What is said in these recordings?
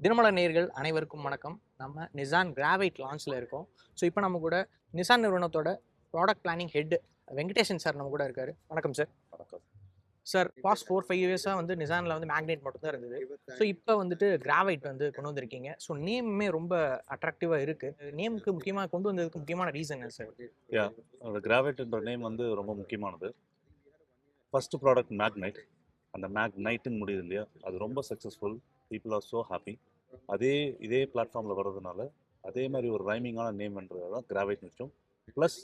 தினமலர் நேயர்கள் அனைவருக்கும் வணக்கம். நம்ம நிசான் கிராவைட் லான்ச்ல இருக்கோம். ஸோ இப்போ நம்ம கூட நிசான் நிறுவனத்தோட product planning head Venkatesan sir நம்ம கூட இருக்காரு. வணக்கம் சார். வணக்கம். சார் பாஸ்ட் 4-5 இயர்ஸாக வந்து நிசானில் வந்து மேக்னெட் மட்டும் தான் இருந்தது. ஸோ இப்போ வந்துட்டு கிராவைட் வந்து கொண்டு வந்திருக்கீங்க. ஸோ நேமுமே ரொம்ப அட்ராக்டிவாக இருக்குது. நேமுக்கு முக்கியமாக கொண்டு வந்ததுக்கு முக்கியமான ரீசன் என்ன சார்? அந்த கிராவைட்ன்ற நேம் வந்து ரொம்ப முக்கியமானது. First product magnetite. அந்த மேக்னைட்டுன்னு முடியுது இல்லையா, அது ரொம்ப successful. People are so happy. இதே பிளாட்ஃபார்மில் வர்றதுனால அதே மாதிரி ஒரு ரைமிங்கான நேம்ன்றது தான் கிராவைட் வச்சோம். ப்ளஸ்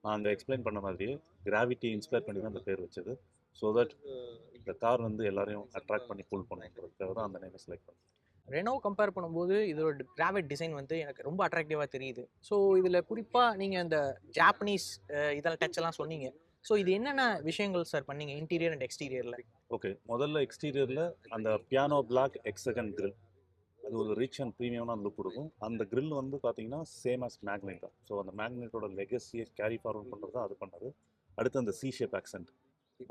நாங்கள் எக்ஸ்பிளைன் பண்ண மாதிரியே கிராவிட்டி இன்ஸ்பயர் பண்ணி தான் அந்த பேர் வச்சது. ஸோ தட் இந்த கார் வந்து எல்லாரையும் அட்ராக்ட் பண்ணி புல் பண்ணுறதுக்காக தான் அந்த நேமை செலக்ட் பண்ணோம். ரெனோ கம்பேர் பண்ணும்போது இதோட கிராவைட் டிசைன் வந்து எனக்கு ரொம்ப அட்ராக்டிவாக தெரியுது. ஸோ இதில் குறிப்பாக நீங்கள் இந்த ஜாப்பனீஸ் இதெல்லாம் டச் எல்லாம் சொன்னீங்க. ஸோ இது என்னென்ன விஷயங்கள் சார் பண்ணீங்க இன்டீரியர் அண்ட் எக்ஸ்டீரியரில்? ஓகே, முதல்ல எக்ஸ்டீரியரில் அந்த பியானோ பிளாக் எக்ஸகன் கிரில், அது ஒரு ரிச் அண்ட் ப்ரீமியமான லுக் கொடுக்கும். அந்த கிரில் வந்து பார்த்தீங்கன்னா சேம் ஆஸ் மேக்னெட் தான். ஸோ அந்த மேக்னெட்டோட லெகசியை கேரி ஃபார்வர்ட் பண்ணுறது தான் அது பண்ணது. அடுத்து அந்த சி ஷேப் ஆக்சென்ட்,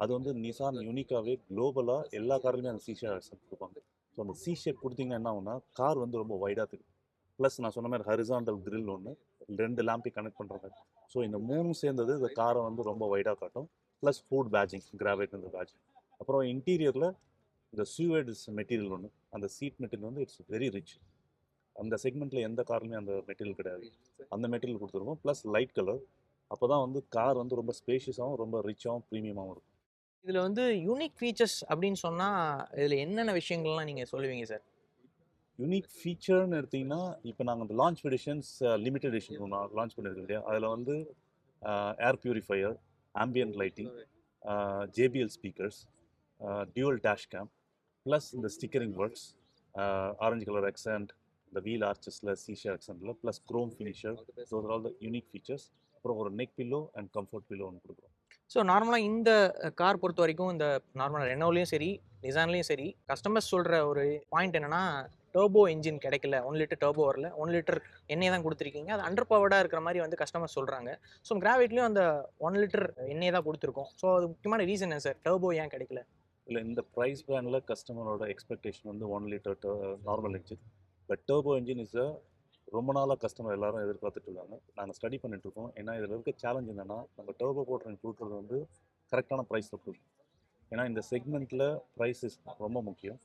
அது வந்து நிசான் யூனிக்காகவே குளோபலாக எல்லா கார்லையுமே அந்த சி ஷேப் ஆக்சென்ட் கொடுப்பாங்க. ஸோ அந்த சி ஷேப் கொடுத்தீங்கன்னா என்ன ஆகும்னா கார் வந்து ரொம்ப வைடாக தெரியும். ப்ளஸ் நான் சொன்ன மாதிரி ஹரிசாண்டல் கிரில் ஒன்று, 2 லேம்பை கனெக்ட் பண்ணுற மாதிரி. ஸோ இந்த மூணும் சேர்ந்தது இந்த காரை வந்து ரொம்ப வைடாக காட்டும். ப்ளஸ் ஃபுட் பேட்சிங், கிராவைட் இந்த பேட்சிங். அப்புறம் இன்டீரியரில் இந்த சூவேட் மெட்டீரியல் ஒன்று, அந்த சீட் மெட்டீரியல் வந்து இட்ஸ் வெரி ரிச். அந்த செக்மெண்ட்டில் எந்த கார்லையுமே அந்த மெட்டீரியல் கிடையாது. அந்த மெட்டீரியல் கொடுத்துருக்கோம். Plus light colour. அப்போ தான் வந்து கார் வந்து ரொம்ப ஸ்பேஷியஸாகவும் ரொம்ப ரிச்சாகவும் ப்ரீமியமாகவும் இருக்கும். இதில் வந்து யூனிக் ஃபீச்சர்ஸ் அப்படின்னு சொன்னால் இதில் என்னென்ன விஷயங்கள்லாம் நீங்கள் சொல்லுவீங்க சார்? யூனிக் ஃபீச்சர்னு எடுத்திங்கன்னா, இப்போ நாங்கள் அந்த லான்ச் எடிஷன்ஸ் லிமிடெட் எடிஷன் ஒன்று லான்ச் பண்ணியிருக்கோம் இல்லையா, அதில் வந்து air purifier, ambient lighting, JBL speakers, dual dash cam, plus இந்த stickering works, orange colour accent, இந்த வீல் ஆர்ச்சஸில் சீஷா எக்ஸண்டில், plus chrome finisher. So all the unique features. அப்புறம் ஒரு neck pillow and comfort pillow ஒன்று கொடுக்குறோம். ஸோ நார்மலாக இந்த கார் பொறுத்த வரைக்கும் இந்த நார்மலாக ரெனோலையும் சரி நிசான்லேயும் சரி கஸ்டமர்ஸ் சொல்கிற ஒரு பாயிண்ட் என்னென்னா டர்போ என்ஜின் கிடைக்கல, 1 லிட்டர் டர்போ வரல, 1 லிட்டர் எண்ணெய் தான் கொடுத்துருக்கீங்க, அது அண்டர் பவர்டாக இருக்கிற மாதிரி வந்து கஸ்டமர் சொல்கிறாங்க. ஸோ கிராவைட்லேயும் அந்த 1 லிட்டர் எண்ணெய் தான் கொடுத்துருக்கோம். ஸோ அது முக்கியமான ரீசன் என்ன சார், டர்போ ஏன் கிடைக்கல? இல்லை, இந்த ப்ரைஸ் பேண்டில் கஸ்டமரோட எக்ஸ்பெக்டேஷன் வந்து 1 litre normal engine. But turbo engine is ரொம்ப நாளாக கஸ்டமர் எல்லாரும் எதிர்பார்த்துட்டு இருக்காங்க. நாங்கள் ஸ்டடி பண்ணிட்டு இருக்கோம். ஏன்னா இதில் இருக்க சேலஞ்ச் என்னென்னா, நம்ம டர்போ போட்டு கொடுக்குறது வந்து கரெக்டான ப்ரைஸில் கொடுக்கும். ஏன்னா இந்த செக்மெண்ட்டில் ப்ரைஸ் இஸ் ரொம்ப முக்கியம்.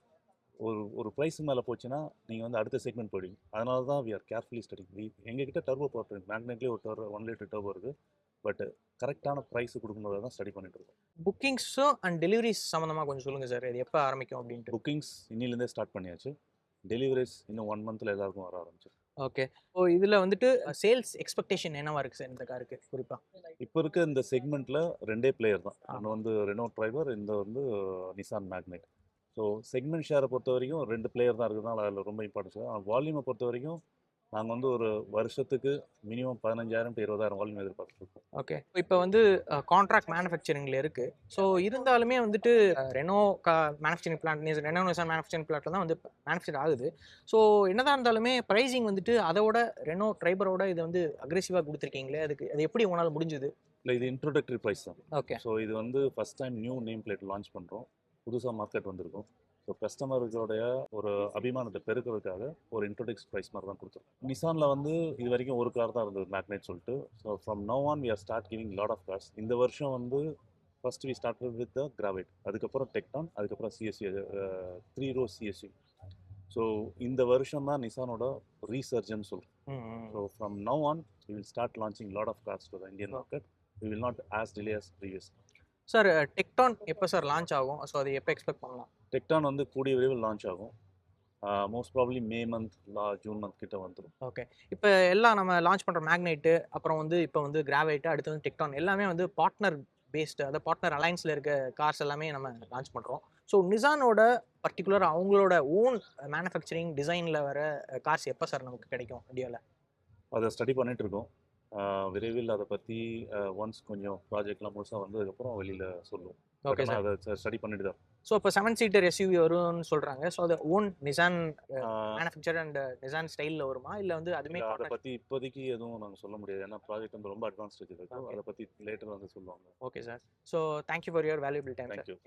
ஒரு ப்ரைஸ் மேலே போச்சுன்னா நீங்கள் வந்து அடுத்த செக்மெண்ட் போயிடுவீங்க. அதனால தான் வி ஆர் கேர்ஃபுல்லி ஸ்டடி. எங்ககிட்ட டர்போ போட்டு மேக்னெட்லேயே ஒரு 1 லிட்டர் டர்போ இருக்குது. பட் கரெக்டான ப்ரைஸ் கொடுக்கும்போது தான் ஸ்டடி பண்ணிட்டு இருக்கோம். புக்கிங்ஸும் அண்ட் டெலிவரிஸ் சம்மந்தமாக கொஞ்சம் சொல்லுங்கள் சார், இது எப்போ ஆரம்பிக்கும் அப்படின்ட்டு? புக்கிங்ஸ் இன்னிலேருந்தே ஸ்டார்ட் பண்ணியாச்சு. டெலிவரிஸ் இன்னும் 1 மந்த்தில் எல்லாருக்கும் வர ஆரம்பிச்சு. ஓகே. ஸோ இதில் வந்துட்டு சேல்ஸ் எக்ஸ்பெக்டேஷன் என்னவா இருக்குது சார் இந்த காருக்கு குறிப்பாக? இப்போ இருக்க இந்த செக்மெண்ட்டில் 2 பிளேயர் தான். ஒன்று வந்து ரெனோ டிரைவர், இந்த வந்து நிசான் மேக்னெட். ஸோ செக்மெண்ட் ஷேரை பொறுத்த வரைக்கும் 2 பிளேயர் தான் இருக்கிறதுனால அதில் ரொம்ப இம்பார்ட்டன்ஸ். ஆனால் வால்யூமை பொறுத்த வரைக்கும் நாங்கள் வந்து ஒரு வருஷத்துக்கு மினிமம் 15,000 to 20,000 வால்யூம் எதிர்பார்த்துருக்கோம். ஓகே. இப்போ வந்து கான்ட்ராக்ட் மேனுஃபேக்சரிங்கில் இருக்குது. ஸோ இருந்தாலுமே வந்துட்டு Renault manufacturing plant, Renault Nissan manufacturing பிளான்ட்ல தான் வந்து மேனுஃபேக்சர் ஆகுது. ஸோ என்னதான் இருந்தாலுமே ப்ரைஸிங் வந்துட்டு அதோட ரெனோ ட்ரைபரோட இது வந்து அக்ரெசிவாக கொடுத்துருக்கீங்களே, அது எப்படி உங்களால் முடிஞ்சுது? இல்லை, இது இன்ட்ரோடக்டரி ப்ரைஸ் தான். ஓகே. ஸோ இது வந்து first time new name plate launch பண்ணுறோம். புதுசாக மார்க்கெட் வந்திருக்கும். ஸோ கஸ்டமர்களுடைய ஒரு அபிமானத்தை பெருக்கிறதுக்காக ஒரு இன்ட்ரோடக்ஸ் ப்ரைஸ் மாதிரி தான் கொடுத்துருக்கோம். நிசானில் வந்து இது வரைக்கும் ஒரு கார் தான் இருந்தது, மேக்னெட் சொல்லிட்டு. So from now on we are start giving lot of cars. இந்த வருஷம் வந்து first we start with the Gravite, அதுக்கப்புறம் டெக்டான், அதுக்கப்புறம் சிஎஸ்சி, 3 row சிஎஸ்சி. ஸோ இந்த வருஷம் தான் நிசானோட ரீசர்ஜன் சொல்கிறோம். So from now on we will start launching lot of cars to the Indian market. We will not as delay as previous. Sir Tekton எப்போ sir launch ஆகும்? So அது எப்போ expect பண்ணலாம்? டெக்டான் வந்து கூடிய விரைவில் லான்ச் ஆகும். Most probably May month June month கிட்ட வந்துடும். ஓகே. இப்போ எல்லாம் நம்ம லான்ச் பண்ணுற மேக்னைட்டு, அப்புறம் வந்து இப்போ வந்து கிராவைட்டு, அடுத்து வந்து டெக்டான் எல்லாமே வந்து பார்ட்னர் பேஸ்டு, அதாவது பார்ட்னர் அலைன்ஸில் இருக்க கார்ஸ் எல்லாமே நம்ம லான்ச் பண்ணுறோம். ஸோ நிசானோட பர்டிகுலர் அவங்களோட ஓன் மேனுஃபேக்சரிங் டிசைனில் வர கார்ஸ் எப்போ சார் நமக்கு கிடைக்கும் இந்தியாவில்? அதை ஸ்டடி பண்ணிட்டு இருக்கோம். விரைவில் அதை பற்றி ஒன்ஸ் கொஞ்சம் ப்ராஜெக்ட்லாம் முழுசாக வந்ததுக்கப்புறம் வெளியில் சொல்லுவோம். Okay sir. அதை ஸ்டடி பண்ணிட்டு தான். ஸோ இப்போ 7 சீட்டர் எஸ்யூவி வரும்னு சொல்கிறாங்க. ஸோ அது own Nissan manufacture and Nissan ஸ்டைலில் வருமா, இல்லை வந்து அதுமே? அதை பற்றி இப்போதைக்கு எதுவும் நாங்கள் சொல்ல முடியாது. ஏன்னா ப்ராஜெக்ட் வந்து ரொம்ப அட்வான்ஸ் ஸ்டேஜ் இருக்குது. அதை பற்றி லேட்டர் வந்து சொல்லுவாங்க. Okay sir. So thank you for your valuable time. Thank you.